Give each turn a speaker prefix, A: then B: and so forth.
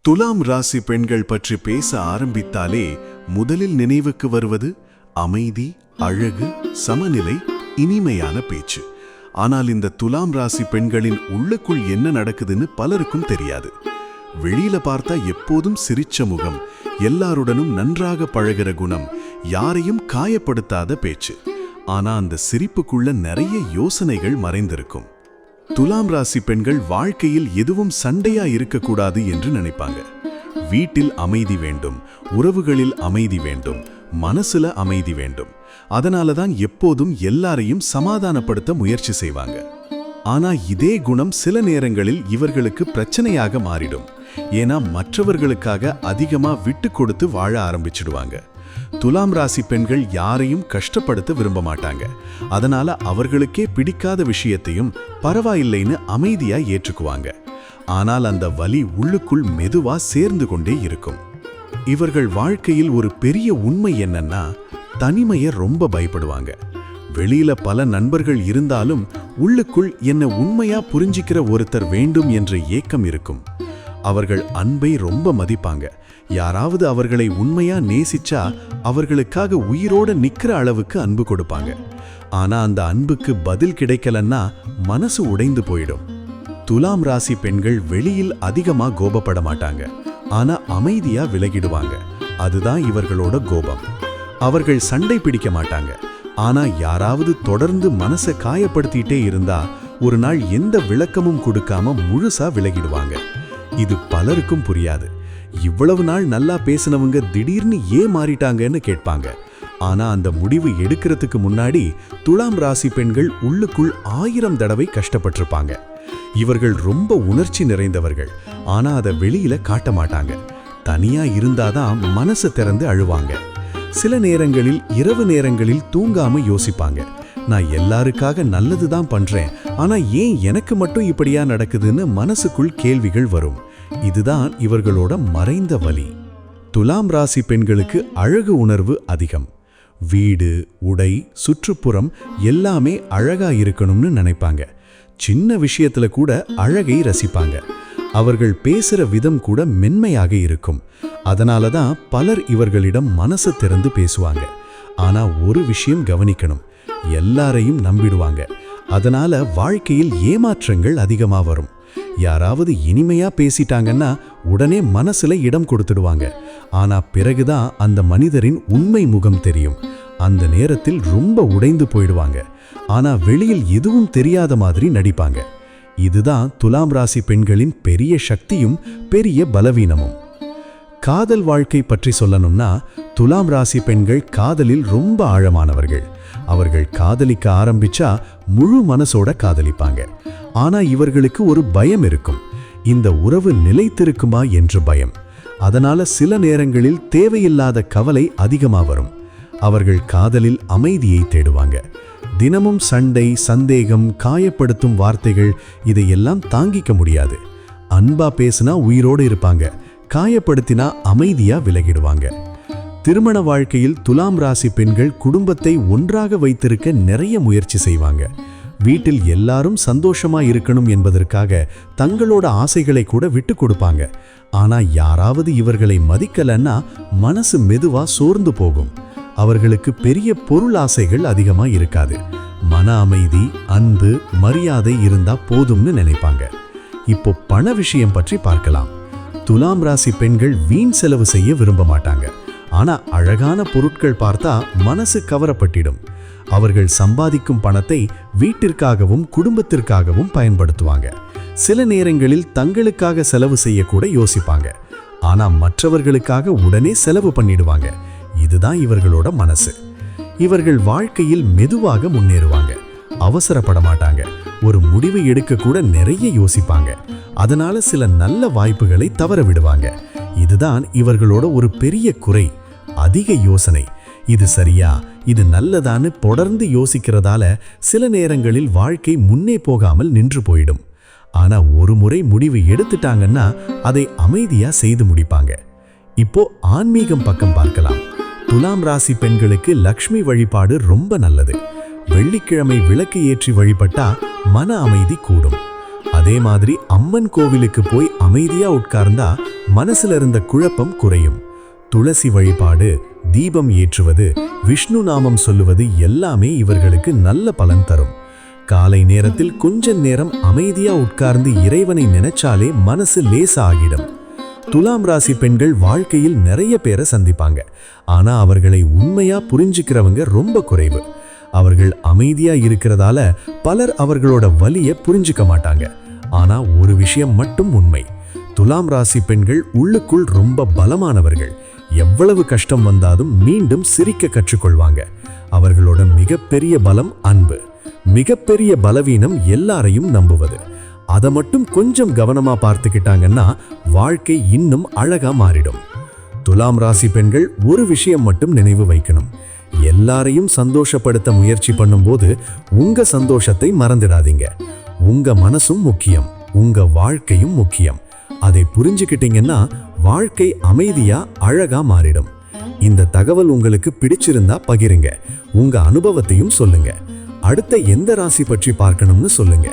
A: துலாம் ராசி பெண்கள் பற்றி பேச ஆரம்பித்தாலே முதலில் நினைவுக்கு வருவது அமைதி, அழகு, சமநிலை, இனிமையான பேச்சு. ஆனால் இந்த துலாம் ராசி பெண்களின் உள்ளுக்குள் என்ன நடக்குதுன்னு பலருக்கும் தெரியாது. வெளியில பார்த்தா எப்போதும் சிரிச்ச முகம், எல்லாருடனும் நன்றாக பழகிற குணம், யாரையும் காயப்படுத்தாத பேச்சு. ஆனா அந்த சிரிப்புக்குள்ள நிறைய யோசனைகள் மறைந்திருக்கும். துலாம் ராசி பெண்கள் வாழ்க்கையில் எதுவும் சண்டையா இருக்கக்கூடாது என்று நினைப்பாங்க. வீட்டில் அமைதி வேண்டும், உறவுகளில் அமைதி வேண்டும், மனசுல அமைதி வேண்டும். அதனாலதான் எப்போதும் எல்லாரையும் சமாதானப்படுத்த முயற்சி செய்வாங்க. ஆனா இதே குணம் சில நேரங்களில் இவர்களுக்கு பிரச்சனையாக மாறிடும். ஏன்னா மற்றவர்களுக்காக அதிகமா விட்டு கொடுத்து வாழ ஆரம்பிச்சிடுவாங்க. துலாம் ராசி பெண்கள் யாரையும் கஷ்டப்படுத்த விரும்ப மாட்டாங்க. அதனால அவர்களுக்கே பிடிக்காத விஷயத்தையும் பரவாயில்லைன்னு அமைதியா ஏற்றுக்குவாங்க. ஆனால் அந்த வலி உள்ளுக்குள் மெதுவா சேர்ந்து கொண்டே இருக்கும். இவர்கள் வாழ்க்கையில் ஒரு பெரிய உண்மை என்னன்னா, தனிமையை ரொம்ப பயப்படுவாங்க. வெளியில பல நண்பர்கள் இருந்தாலும் உள்ளுக்குள் என்ன உண்மையா புரிஞ்சிக்கிற ஒருத்தர் வேண்டும் என்ற ஏக்கம் இருக்கும். அவர்கள் அன்பை ரொம்ப மதிப்பாங்க. யாராவது அவர்களை உண்மையா நேசிச்சா அவர்களுக்காக உயிரோட நிக்கிற அளவுக்கு அன்பு கொடுப்பாங்க. ஆனா அந்த அன்புக்கு பதில் கிடைக்கலன்னா மனசு உடைந்து போயிடும். துலாம் ராசி பெண்கள் வெளியில் அதிகமா கோபப்பட மாட்டாங்க. ஆனா அமைதியா விலகிடுவாங்க. அதுதான் இவர்களோட கோபம். அவர்கள் சண்டை பிடிக்க மாட்டாங்க. ஆனா யாராவது தொடர்ந்து மனசை காயப்படுத்திட்டே இருந்தா ஒரு நாள் எந்த விளக்கமும் கொடுக்காம முழுசா விலகிடுவாங்க. இது பலருக்கும் புரியாது. இவ்வளவு நாள் நல்லா பேசினவங்க திடீர்னு ஏன் மாறிட்டாங்கன்னு கேட்பாங்க. ஆனா அந்த முடிவு எடுக்கிறதுக்கு முன்னாடி துலாம் ராசி பெண்கள் உள்ளுக்குள் 1000 தடவை கஷ்டப்பட்டிருப்பாங்க. இவர்கள் ரொம்ப உணர்ச்சி நிறைந்தவர்கள். ஆனா அதை வெளியில காட்ட மாட்டாங்க. தனியா இருந்தாதான் மனசு திறந்து அழுவாங்க. சில நேரங்களில் இரவு நேரங்களில் தூங்காம யோசிப்பாங்க. நான் எல்லாருக்காக நல்லதுதான் பண்றேன், ஆனா ஏன் எனக்கு மட்டும் இப்படியா நடக்குதுன்னு மனசுக்குள் கேள்விகள் வரும். இதுதான் இவர்களோட மறைந்த வலி. துலாம் ராசி பெண்களுக்கு அழகு உணர்வு அதிகம். வீடு, உடை, சுற்றுப்புறம் எல்லாமே அழகா இருக்கணும்னு நினைப்பாங்க. சின்ன விஷயத்துல கூட அழகை ரசிப்பாங்க. அவர்கள் பேசுற விதம் கூட மென்மையாக இருக்கும். அதனாலதான் பலர் இவர்களிடம் மனசு திறந்து பேசுவாங்க. ஆனா ஒரு விஷயம் கவனிக்கணும், எல்லாரையும் நம்பிடுவாங்க. அதனால வாழ்க்கையில் ஏமாற்றங்கள் அதிகமா வரும். யாராவது இனிமையா பேசிட்டாங்கன்னா உடனே மனசுல இடம் கொடுத்துடுவாங்க. ஆனா பிறகுதான் அந்த மனிதரின் உண்மை முகம் தெரியும். அந்த நேரத்தில் ரொம்ப உடைந்து போயிடுவாங்க. ஆனா வெளியில் எதுவும் தெரியாத மாதிரி நடிப்பாங்க. இதுதான் துலாம் ராசி பெண்களின் பெரிய சக்தியும் பெரிய பலவீனமும். காதல் வாழ்க்கை பற்றி சொல்லணும்னா, துலாம் ராசி பெண்கள் காதலில் ரொம்ப ஆழமானவர்கள். அவர்கள் காதலிக்க ஆரம்பிச்சா முழு மனசோட காதலிப்பாங்க. ஆனா இவர்களுக்கு ஒரு பயம் இருக்கும். இந்த உறவு நிலைத்திருக்குமா என்ற பயம். அதனால சில நேரங்களில் தேவையில்லாத கவலை அதிகமா வரும். அவர்கள் காதலில் அமைதியை தேடுவாங்க. தினமும் சண்டை, சந்தேகம், காயப்படுத்தும் வார்த்தைகள் இதையெல்லாம் தாங்கிக்க முடியாது. அன்பா பேசினா உயிரோடு இருப்பாங்க, காயப்படுத்தினா அமைதியா விலகிடுவாங்க. திருமண வாழ்க்கையில் துலாம் ராசி பெண்கள் குடும்பத்தை ஒன்றாக வைத்திருக்க நிறைய முயற்சி செய்வாங்க. வீட்டில் எல்லாரும் சந்தோஷமா இருக்கணும் என்பதற்காக தங்களோட ஆசைகளை கூட விட்டு கொடுப்பாங்க. ஆனா யாராவது இவர்களை மதிக்கலன்னா மனசு மெதுவா சோர்ந்து போகும். அவர்களுக்கு பெரிய பொருள் ஆசைகள் அதிகமா இருக்காது. மன அமைதி, அன்பு, மரியாதை இருந்தா போதும்னு நினைப்பாங்க. இப்போ பண விஷயம் பற்றி பார்க்கலாம். துலாம் ராசி பெண்கள் வீண் செலவு செய்ய விரும்ப மாட்டாங்க. ஆனா அழகான பொருட்கள் பார்த்தா மனசு கவரப்பட்டிடும். அவர்கள் சம்பாதிக்கும் பணத்தை வீட்டிற்காகவும் குடும்பத்திற்காகவும் பயன்படுத்துவாங்க. சில நேரங்களில் தங்களுக்காக செலவு செய்யக்கூட யோசிப்பாங்க. ஆனா மற்றவர்களுக்காக உடனே செலவு பண்ணிடுவாங்க. இதுதான் இவர்களோட மனசு. இவர்கள் வாழ்க்கையில் மெதுவாக முன்னேறுவாங்க. அவசரப்பட மாட்டாங்க. ஒரு முடிவை எடுக்க கூட நிறைய யோசிப்பாங்க. அதனால சில நல்ல வாய்ப்புகளை தவற விடுவாங்க. இதுதான் இவர்களோட ஒரு பெரிய குறை, அதிக யோசனை. இது சரியா, இது நல்லதான்னு தொடர்ந்து யோசிக்கிறதால சில நேரங்களில் வாழ்க்கை முன்னே போகாமல் நின்று போயிடும். ஆனா ஒரு முறை முடிவு எடுத்துட்டாங்கன்னா அதை அமைதியா செய்து முடிப்பாங்க. இப்போ ஆன்மீகம் பக்கம் பார்க்கலாம். துலாம் ராசி பெண்களுக்கு லக்ஷ்மி வழிபாடு ரொம்ப நல்லது. வெள்ளிக்கிழமை விளக்கு ஏற்றி வழிபட்டா மன அமைதி கூடும்.
B: அதே மாதிரி அம்மன் கோவிலுக்கு போய் அமைதியா உட்கார்ந்தா மனசுல இருந்த குழப்பம் குறையும். துளசி வழிபாடு, தீபம் ஏற்றுவது, விஷ்ணு நாமம் சொல்லுவது எல்லாமே இவர்களுக்கு நல்ல பலன் தரும். காலை நேரத்தில் கொஞ்ச நேரம் அமைதியா உட்கார்ந்து இறைவனை நினைச்சாலே மனசு லேசா ஆகிடும். துலாம் ராசி பெண்கள் வாழ்க்கையில் நிறைய பேரை சந்திப்பாங்க. ஆனா அவர்களை உண்மையா புரிஞ்சுக்கிறவங்க ரொம்ப குறைவு. அவர்கள் அமைதியா இருக்கிறதால பலர் அவர்களோட வலியை புரிஞ்சுக்க மாட்டாங்க. ஆனா ஒரு விஷயம் மட்டும் உண்மை, துலாம் ராசி பெண்கள் உள்ளுக்குள் ரொம்ப பலமானவர்கள். எவ்வளவு கஷ்டம் வந்தாலும் மீண்டும் சிரிக்க கற்றுக்கொள்வாங்க. அவர்களோட மிகப்பெரிய பலம் அன்பு, மிகப்பெரிய பலவீனம் எல்லாரையும் நம்புவது. அதை மட்டும் கொஞ்சம் கவனமா பார்த்துக்கிட்டாங்கன்னா வாழ்க்கை இன்னும் அழகா மாறிடும். துலாம் ராசி பெண்கள் ஒரு விஷயம் மட்டும் நினைவு வைக்கணும், எல்லாரையும் சந்தோஷப்படுத்த முயற்சி பண்ணும்போது உங்க சந்தோஷத்தை மறந்துடாதீங்க. உங்க மனசும் முக்கியம், உங்க வாழ்க்கையும் முக்கியம். அதை புரிஞ்சுக்கிட்டீங்கன்னா வாழ்க்கை அமைதியா அழகா மாறிடும். இந்த தகவல் உங்களுக்கு பிடிச்சிருந்தா பகிருங்க, உங்க அனுபவத்தையும் சொல்லுங்க. அடுத்த எந்த ராசி பற்றி பார்க்கணும்னு சொல்லுங்க.